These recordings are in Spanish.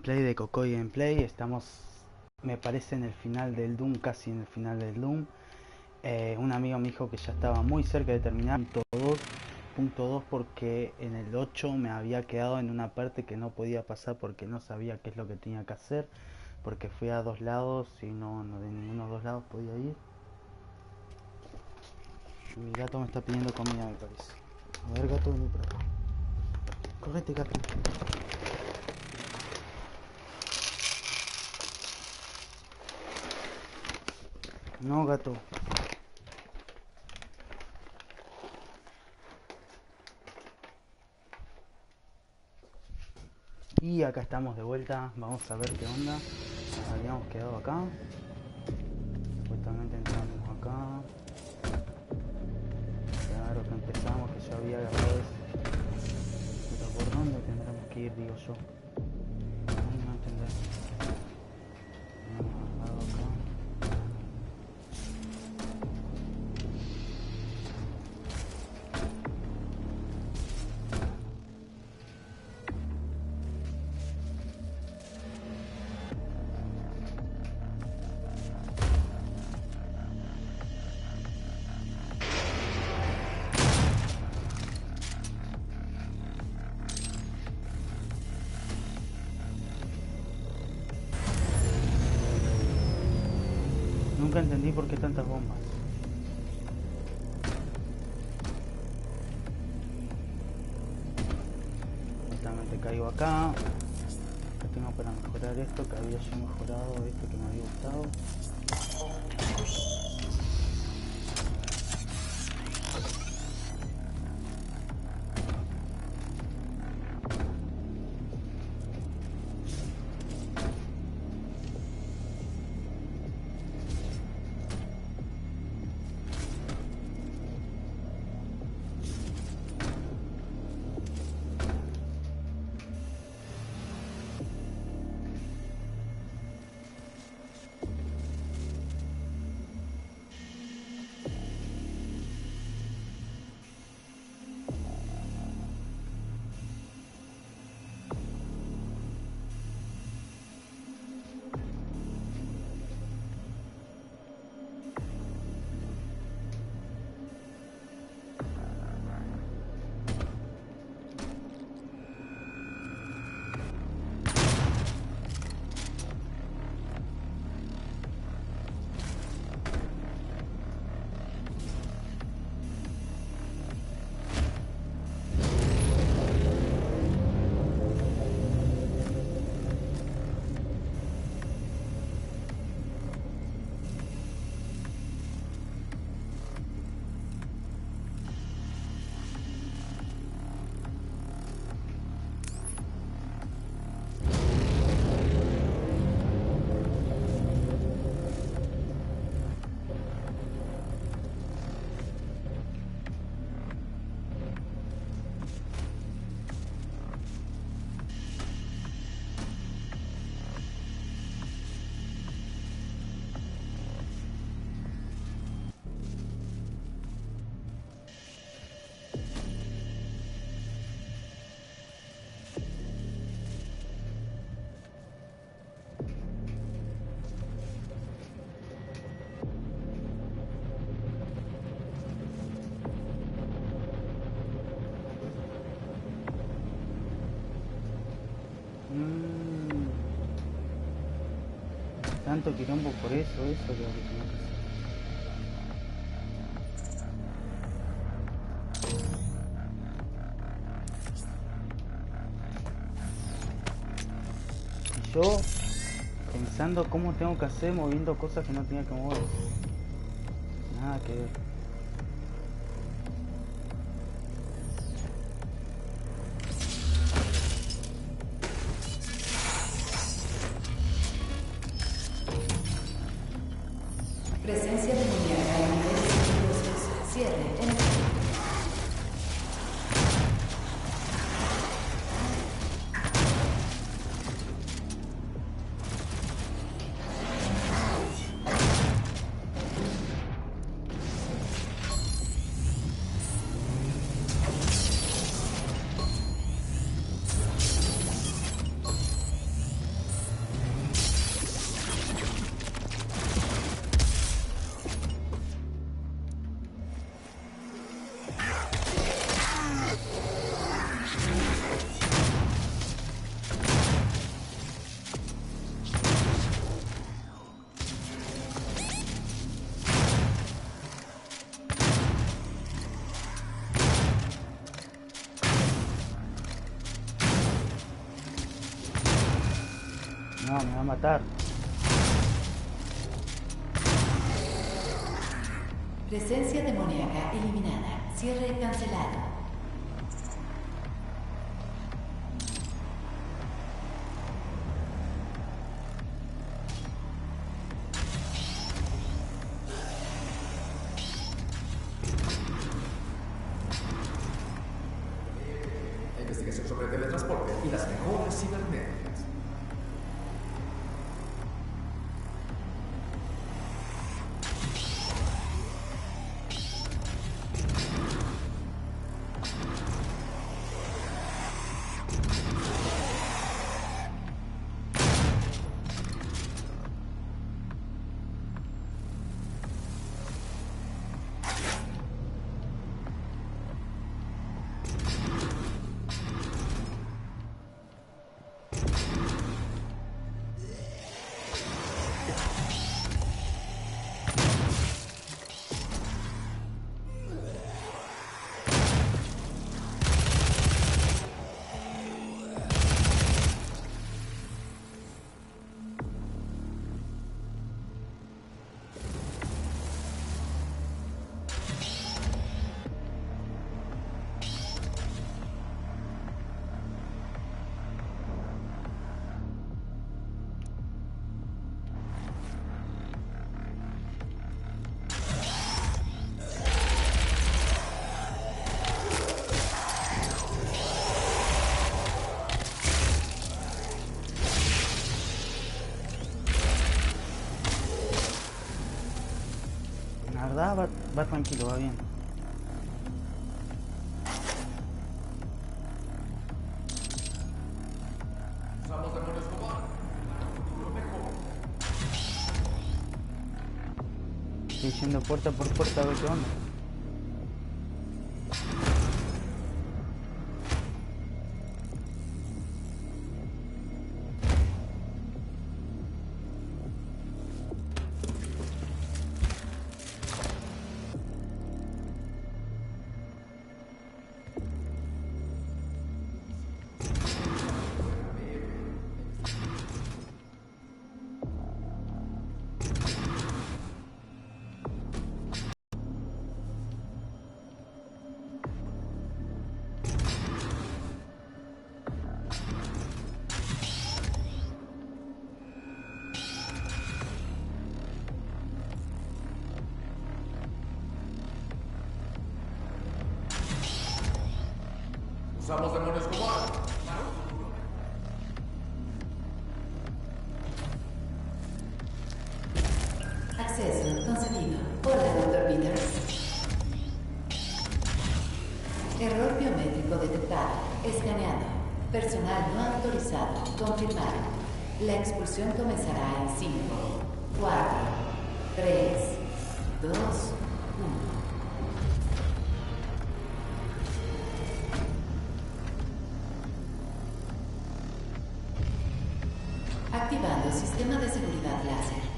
gameplay de Kokoy Gameplay. Estamos, me parece, en el final del Doom, casi en el final del Doom. Un amigo me dijo que ya estaba muy cerca de terminar punto 2 porque en el 8 me había quedado en una parte que no podía pasar porque no sabía qué es lo que tenía que hacer, porque fui a dos lados y no de ninguno de los dos lados podía ir. Mi gato me está pidiendo comida, me parece. A ver, gato, vení por acá. Correte, gato. No, gato. Y acá estamos de vuelta. Vamos a ver qué onda. Habíamos quedado acá. Supuestamente entramos acá. Claro que empezamos, que yo había agarrado eso. Pero ¿por dónde tendremos que ir, digo yo? No entender. Hemos agarrado acá. Nunca entendí por qué tantas bombas. Justamente caigo acá. ¿Qué tengo para mejorar esto? Que había yo mejorado esto que me había gustado. Tanto quilombo por eso es lo que tenía que hacer. Y yo pensando cómo tengo que hacer moviendo cosas que no tenía que mover. Nada que ver. Presencia demoníaca a niveles peligrosos. Cierre en No, me va a matar. Presencia demoníaca eliminada. Cierre cancelado. Investigación sobre teletransporte y las mejoras cibernéticas. La verdad va tranquilo, va bien. Usamos demonios como futuro mejor. Estoy yendo puerta por puerta a ver qué onda. Usamos demonios como Acceso concedido. Hola, Dr. Peters. Error biométrico detectado. Escaneado. Personal no autorizado. Confirmado. La expulsión comenzará en 5, 4, 3, 2, 1. Activando sistema de seguridad láser.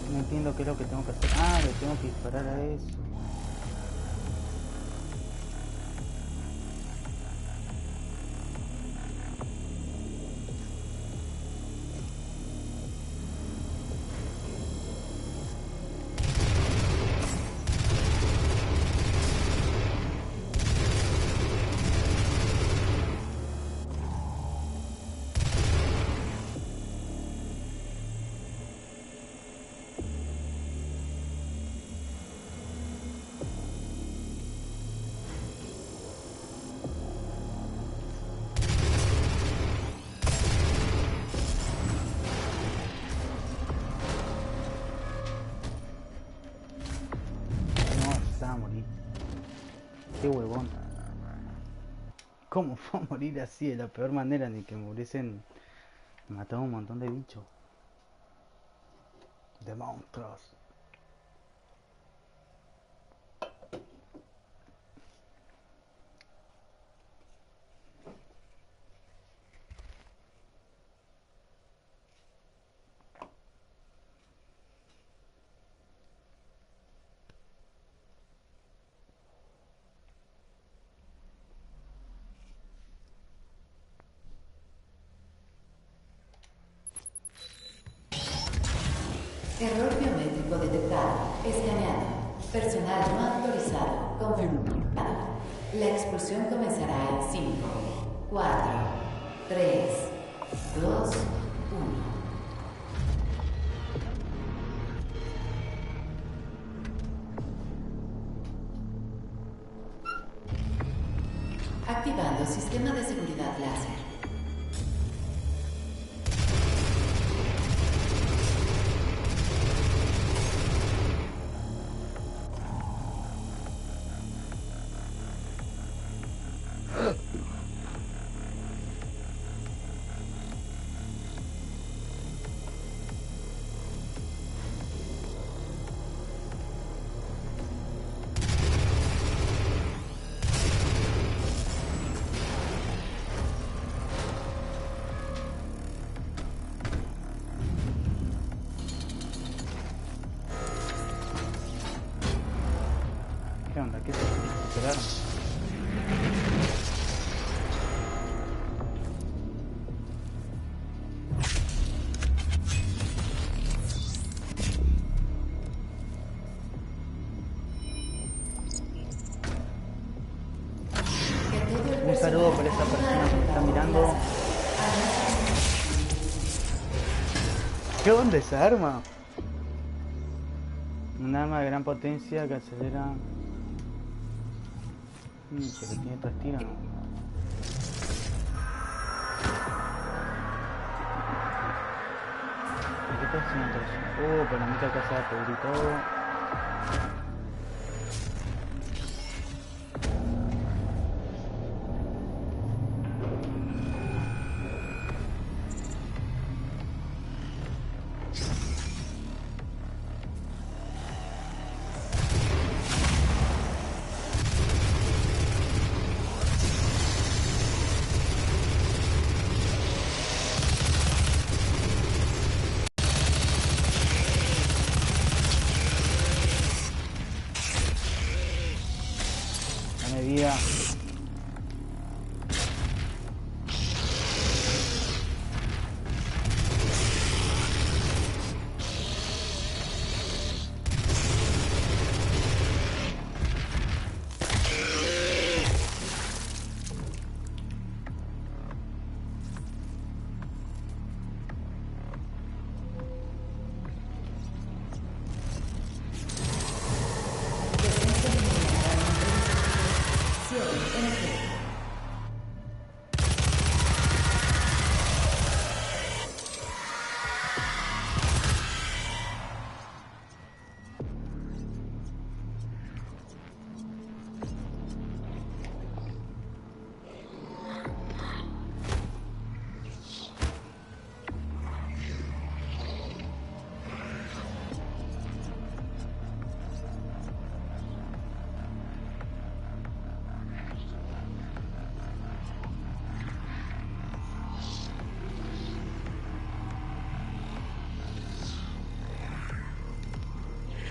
No entiendo qué es lo que tengo que hacer. Ah, le tengo que disparar a eso. empezaba a morir. Qué huevón. ¿Cómo fue a morir así de la peor manera? Ni que muriesen. Mataba un montón de bichos. De monstruos. Error biométrico detectado. Escaneado. Personal no autorizado. Confirmado. La expulsión comenzará en 5, 4, 3, 2, 1. Activando sistema de seguridad láser. ¿Qué onda? ¿Qué se recuperaron? Un saludo por esa persona que me está mirando. ¿Qué onda esa arma? Un arma de gran potencia que acelera. Pero tiene 3 tiros, ¿no? ¿Y qué está haciendo eso? Pero me toca hacer cubrir todo. Dame vida.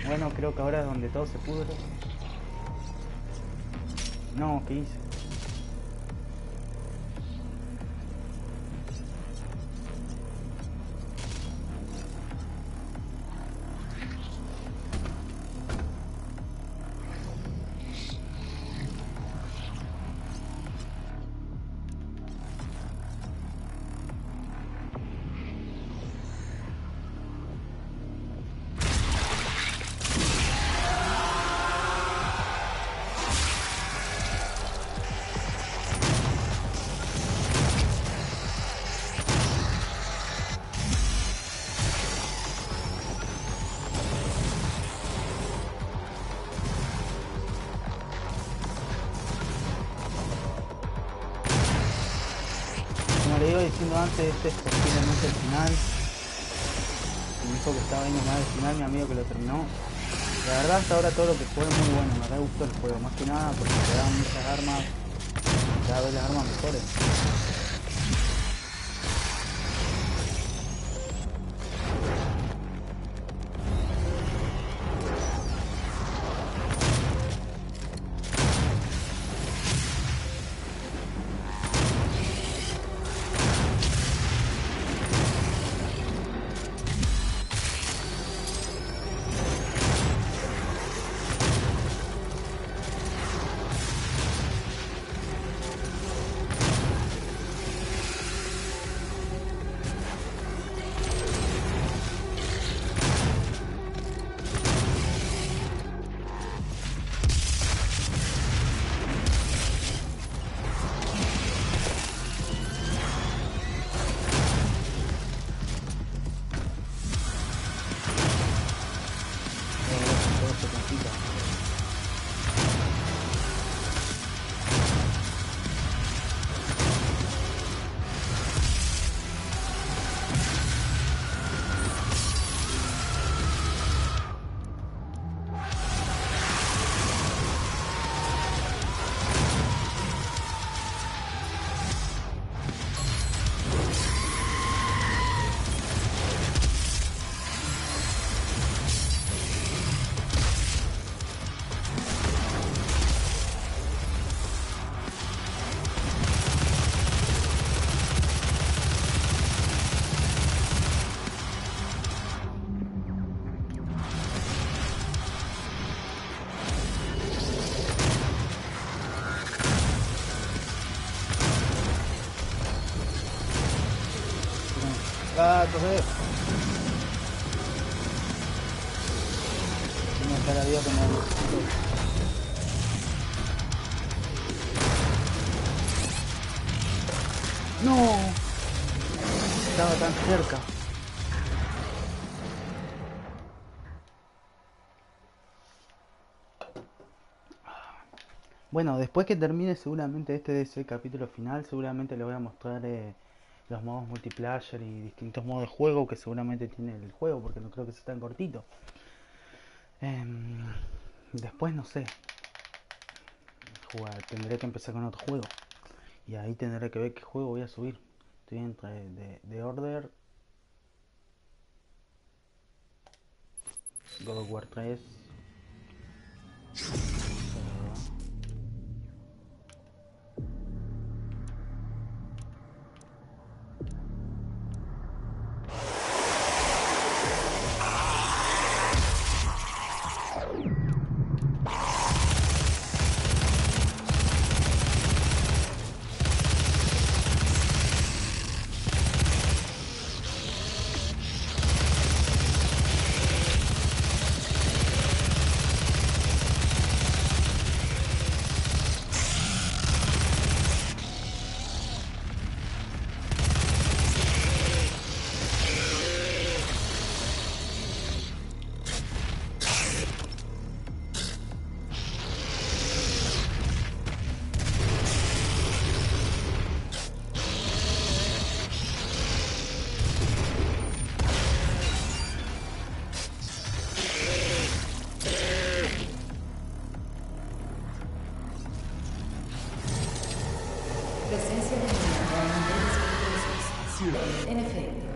Bueno, creo que ahora es donde todo se pudre. No, ¿qué hice? le iba diciendo antes, este es posiblemente el final. Me dijo que estaba viendo más el final, mi amigo que lo terminó. La verdad hasta ahora todo lo que fue muy bueno, me re gustó el juego, más que nada porque te dan muchas armas, cada vez las armas mejores. Todo se complica. Ah, entonces... No está la vida que me necesito. No, estaba tan cerca. Bueno, después que termine seguramente este es el capítulo final, seguramente les voy a mostrar los modos multiplayer y distintos modos de juego que seguramente tiene el juego, porque no creo que sea tan cortito. Después no sé, tendré que empezar con otro juego y ahí tendré que ver qué juego voy a subir. Estoy entre The Order, God of War 3. Presencia demoníaca en niveles peligrosos. En efecto.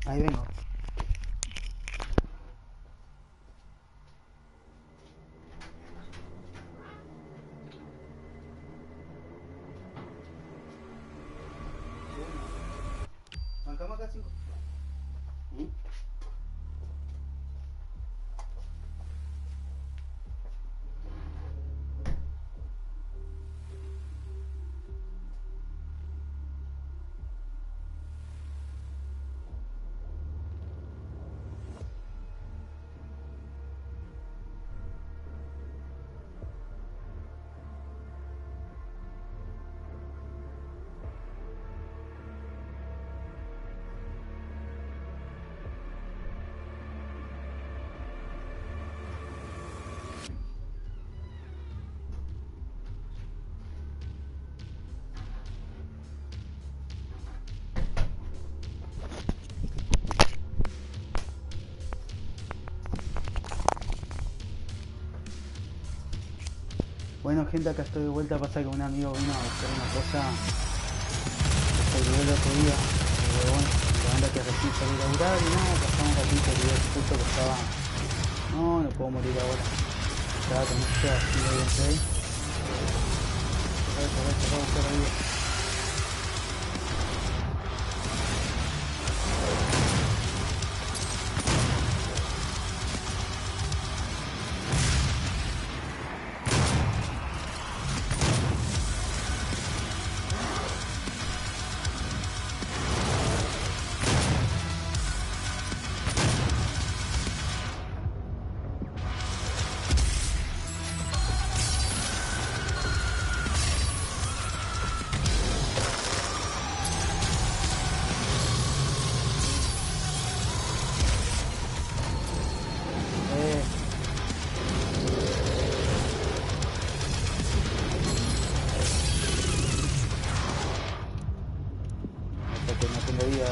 Ahí vengo. Bancamos acá 5. Bueno gente, acá estoy de vuelta. Pasa que un amigo vino a buscar una cosa que se olvidó el otro día. Pero bueno, la banda que recién salí a laburar y no, pasaba un ratito y justo que estaba... No puedo morir ahora. Estaba con esto así de bien ahí. A buscar ayuda. Que no tengo vida,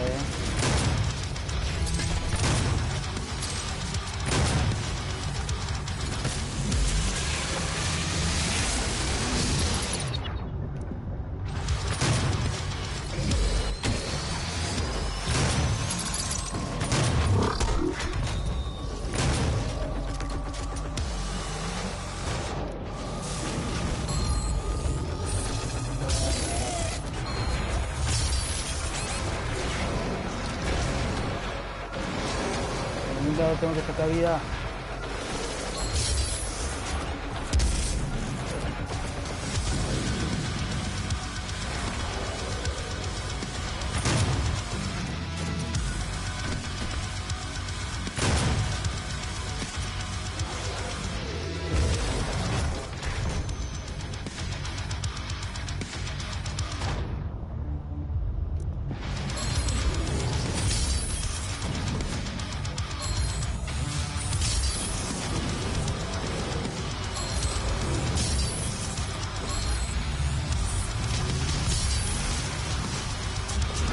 En un lado tengo que sacar vida.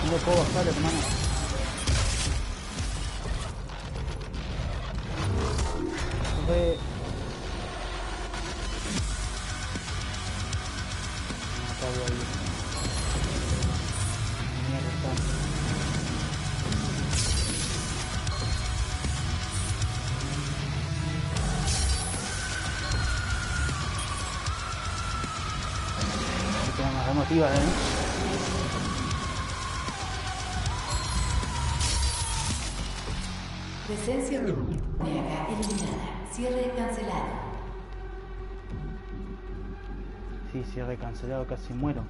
No puedo bajar, hermano. Re... No, acá voy a ir. Mierda, está. Tengo más emotiva, Presencia demoníaca eliminada. Cierre cancelado. Sí, cierre cancelado, casi muero.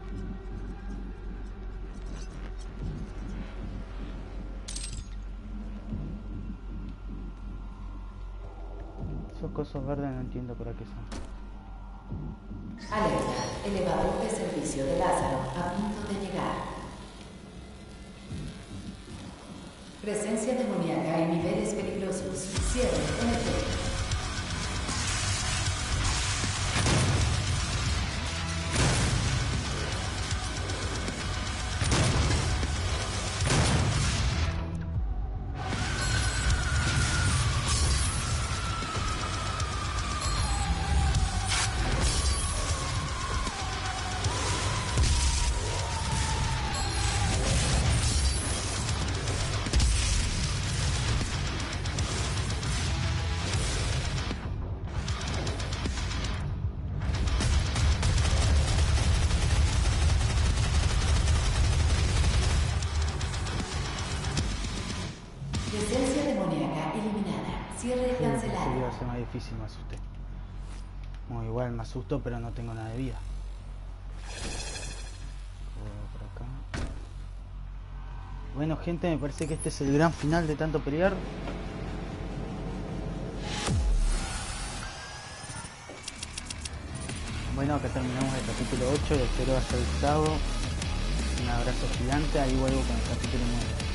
Esos cosos verdes no entiendo para qué son. Alerta. Elevador de servicio de Lázaro a punto de llegar. Presencia demoníaca en niveles peligrosos. Cierre en efecto. Presencia demoníaca eliminada. Cierre Pensé que iba cancelado. a ser más difícil, me asusté. Bueno, igual me asustó, pero no tengo nada de vida. Por acá. Bueno, gente, me parece que este es el gran final de tanto pelear. Bueno, acá terminamos el capítulo 8, lo espero haya gustado. Un abrazo gigante, ahí vuelvo con el capítulo 9.